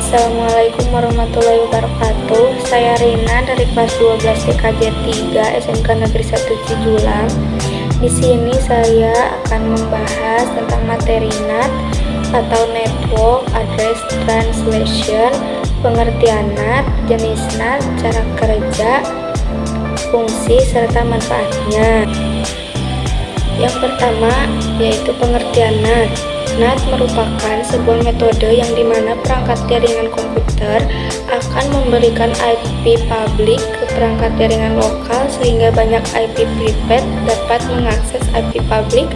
Assalamualaikum warahmatullahi wabarakatuh. Saya Rina dari kelas 12 TKJ 3 SMK Negeri 1 Cijulang. Di sini saya akan membahas tentang materi NAT atau Network Address Translation, pengertian NAT, jenis NAT, cara kerja, fungsi serta manfaatnya. Yang pertama yaitu pengertian NAT. NAT merupakan sebuah metode yang dimana perangkat jaringan komputer akan memberikan IP publik ke perangkat jaringan lokal sehingga banyak IP private dapat mengakses IP publik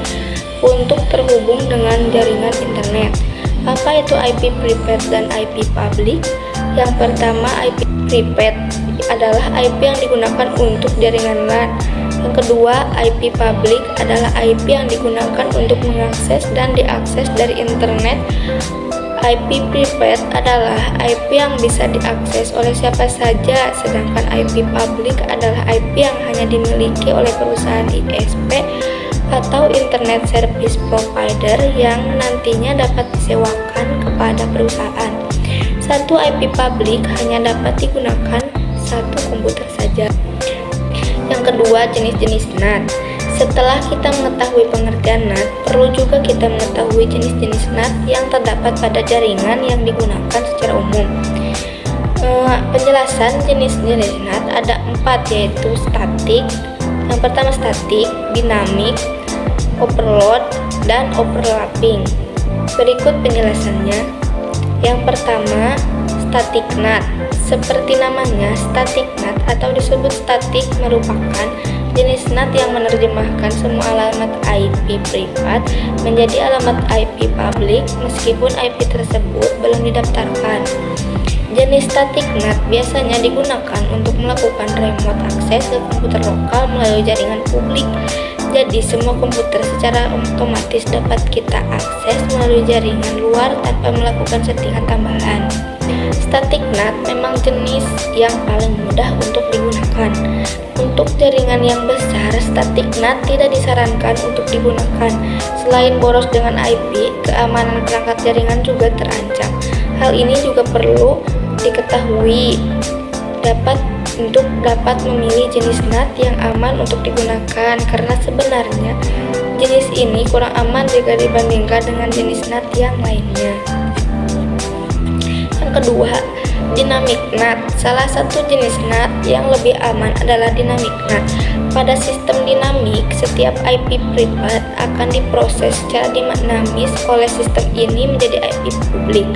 untuk terhubung dengan jaringan internet. Apa itu IP private dan IP publik? Yang pertama, IP private adalah IP yang digunakan untuk jaringan LAN. Yang kedua, IP public adalah IP yang digunakan untuk mengakses dan diakses dari internet. IP private adalah IP yang bisa diakses oleh siapa saja, sedangkan IP public adalah IP yang hanya dimiliki oleh perusahaan ISP atau Internet Service Provider yang nantinya dapat disewakan kepada perusahaan. Satu IP public hanya dapat digunakan satu komputer saja. Yang kedua, jenis-jenis NAT. Setelah kita mengetahui pengertian NAT, perlu juga kita mengetahui jenis-jenis NAT yang terdapat pada jaringan yang digunakan secara umum. Penjelasan jenis-jenis NAT ada 4, yaitu statik. Yang pertama statik, dinamik, overload, dan overlapping. Berikut penjelasannya. Yang pertama, static NAT. Seperti namanya, static NAT atau disebut statik merupakan jenis NAT yang menerjemahkan semua alamat IP privat menjadi alamat IP publik meskipun IP tersebut belum didaftarkan. Jenis static NAT biasanya digunakan untuk melakukan remote access ke komputer lokal melalui jaringan publik. Jadi semua komputer secara otomatis dapat kita akses melalui jaringan luar tanpa melakukan settingan tambahan. Static NAT memang jenis yang paling mudah untuk digunakan. Untuk jaringan yang besar, static NAT tidak disarankan untuk digunakan. Selain boros dengan IP, keamanan perangkat jaringan juga terancam. Hal ini juga perlu diketahui untuk dapat memilih jenis NAT yang aman untuk digunakan, karena sebenarnya jenis ini kurang aman jika dibandingkan dengan jenis NAT yang lainnya. Yang kedua, dynamic NAT. Salah satu jenis NAT yang lebih aman adalah dynamic NAT. Pada sistem dinamik, setiap IP privat akan diproses secara dinamis oleh sistem ini menjadi IP publik.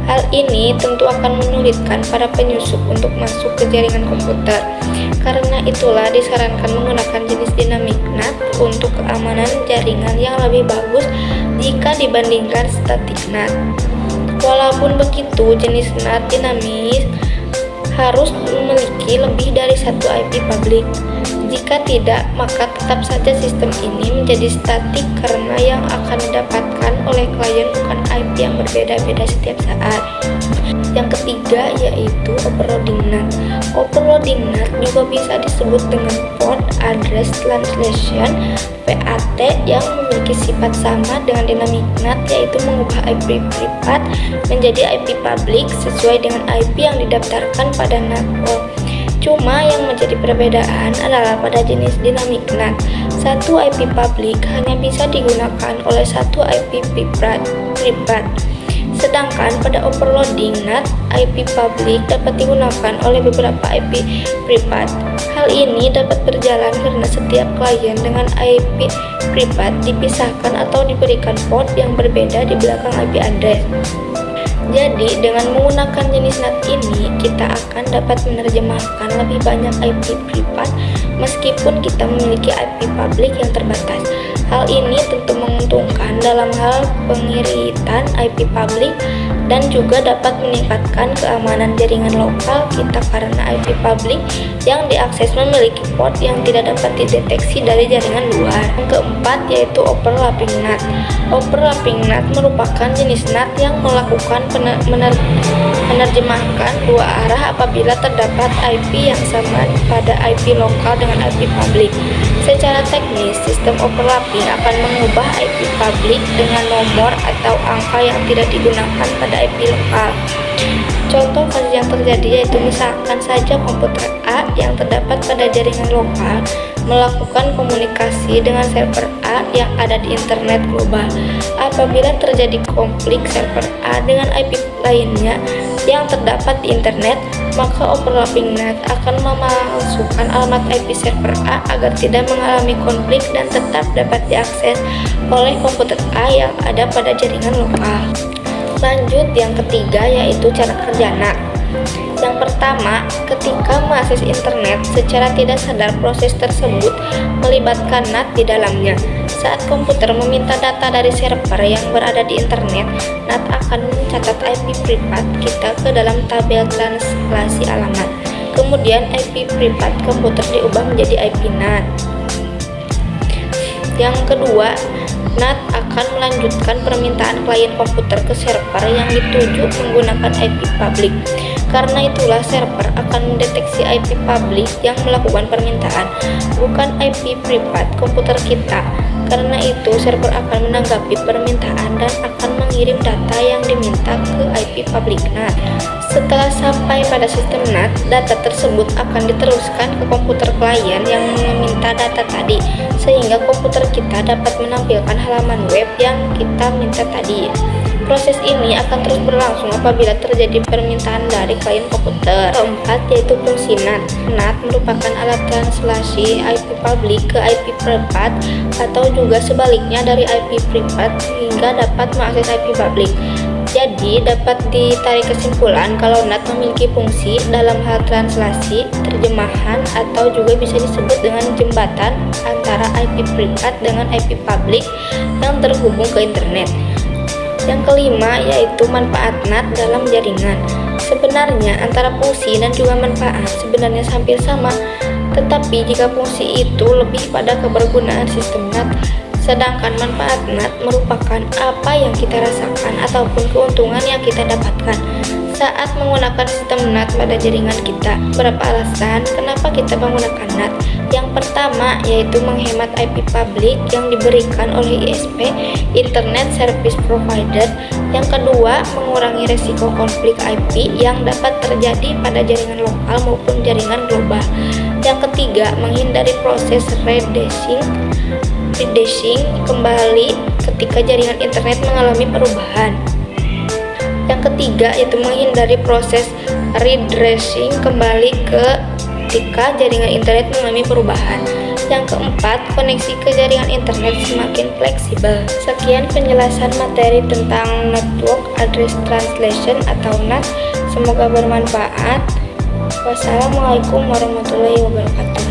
Hal ini tentu akan menyulitkan para penyusup untuk masuk ke jaringan komputer. Karena itulah disarankan menggunakan jenis dynamic NAT untuk keamanan jaringan yang lebih bagus jika dibandingkan static NAT. Walaupun begitu, jenis NAT dinamis harus memiliki lebih dari satu IP publik. Jika tidak, maka tetap saja sistem ini menjadi statik karena yang akan didapatkan oleh klien bukan IP yang berbeda-beda setiap saat. Yang ketiga yaitu overloading NAT. Overloading NAT juga bisa disebut dengan Port Address Translation (PAT) yang memiliki sifat sama dengan dynamic NAT, yaitu mengubah IP privat menjadi IP publik sesuai dengan IP yang didaftarkan pada NAT. Cuma yang menjadi perbedaan adalah pada jenis dynamic NAT. Satu IP publik hanya bisa digunakan oleh satu IP privat. Sedangkan pada overloading NAT, IP publik dapat digunakan oleh beberapa IP privat. Hal ini dapat berjalan karena setiap klien dengan IP privat dipisahkan atau diberikan port yang berbeda di belakang IP address. Jadi, dengan menggunakan jenis NAT ini, kita akan dapat menerjemahkan lebih banyak IP privat meskipun kita memiliki IP publik yang terbatas. Hal ini tentu menguntungkan dalam hal pengiritan IP publik dan juga dapat meningkatkan keamanan jaringan lokal kita karena IP publik yang diakses memiliki port yang tidak dapat dideteksi dari jaringan luar. Yang keempat yaitu overlapping NAT. Overlapping NAT merupakan jenis NAT yang melakukan menerjemahkan dua arah apabila terdapat IP yang sama pada IP lokal dengan IP publik. Secara teknis, sistem overlapping akan mengubah IP publik dengan nomor atau angka yang tidak digunakan pada IP lokal. Contoh kasus yang terjadi yaitu misalkan saja komputer A yang terdapat pada jaringan lokal melakukan komunikasi dengan server A yang ada di internet global. Apabila terjadi konflik server A dengan IP lainnya yang terdapat di internet, maka overlapping NAT akan memasukkan alamat IP server A agar tidak mengalami konflik dan tetap dapat diakses oleh komputer A yang ada pada jaringan lokal. Lanjut yang ketiga yaitu cara kerja NAT. Yang pertama, ketika mengakses internet secara tidak sadar, proses tersebut melibatkan NAT di dalamnya. Saat komputer meminta data dari server yang berada di internet, NAT akan mencatat IP privat kita ke dalam tabel translasi alamat. Kemudian IP privat komputer diubah menjadi IP NAT. Yang kedua, NAT akan melanjutkan permintaan klien komputer ke server yang dituju menggunakan IP publik. Karena itulah server akan mendeteksi IP publik yang melakukan permintaan, bukan IP privat komputer kita. Karena itu server akan menanggapi permintaan dan akan mengirim data yang diminta ke IP publik NAT. Setelah sampai pada sistem NAT, data tersebut akan diteruskan ke komputer klien yang meminta data tadi, sehingga komputer kita dapat menampilkan halaman web yang kita minta tadi. Proses ini akan terus berlangsung apabila terjadi permintaan dari klien komputer. Keempat yaitu fungsi NAT. NAT merupakan alat translasi IP publik ke IP privat atau juga sebaliknya dari IP privat sehingga dapat mengakses IP publik. Jadi dapat ditarik kesimpulan kalau NAT memiliki fungsi dalam hal translasi, terjemahan, atau juga bisa disebut dengan jembatan antara IP privat dengan IP publik yang terhubung ke internet. Yang kelima yaitu manfaat NAT dalam jaringan. Sebenarnya antara fungsi dan juga manfaat sebenarnya hampir sama, tetapi jika fungsi itu lebih pada kebergunaan sistem NAT, sedangkan manfaat NAT merupakan apa yang kita rasakan ataupun keuntungan yang kita dapatkan saat menggunakan sistem NAT pada jaringan kita. Beberapa alasan kenapa kita menggunakan NAT. Yang pertama yaitu menghemat IP publik yang diberikan oleh ISP, Internet Service Provider. Yang kedua, mengurangi resiko konflik IP yang dapat terjadi pada jaringan lokal maupun jaringan global. Yang ketiga, menghindari proses redashing kembali ketika jaringan internet mengalami perubahan. Yang ketiga yaitu menghindari proses redressing kembali ketika jaringan internet mengalami perubahan. Yang keempat, koneksi ke jaringan internet semakin fleksibel. Sekian penjelasan materi tentang Network Address Translation atau NAT. Semoga bermanfaat. Wassalamualaikum warahmatullahi wabarakatuh.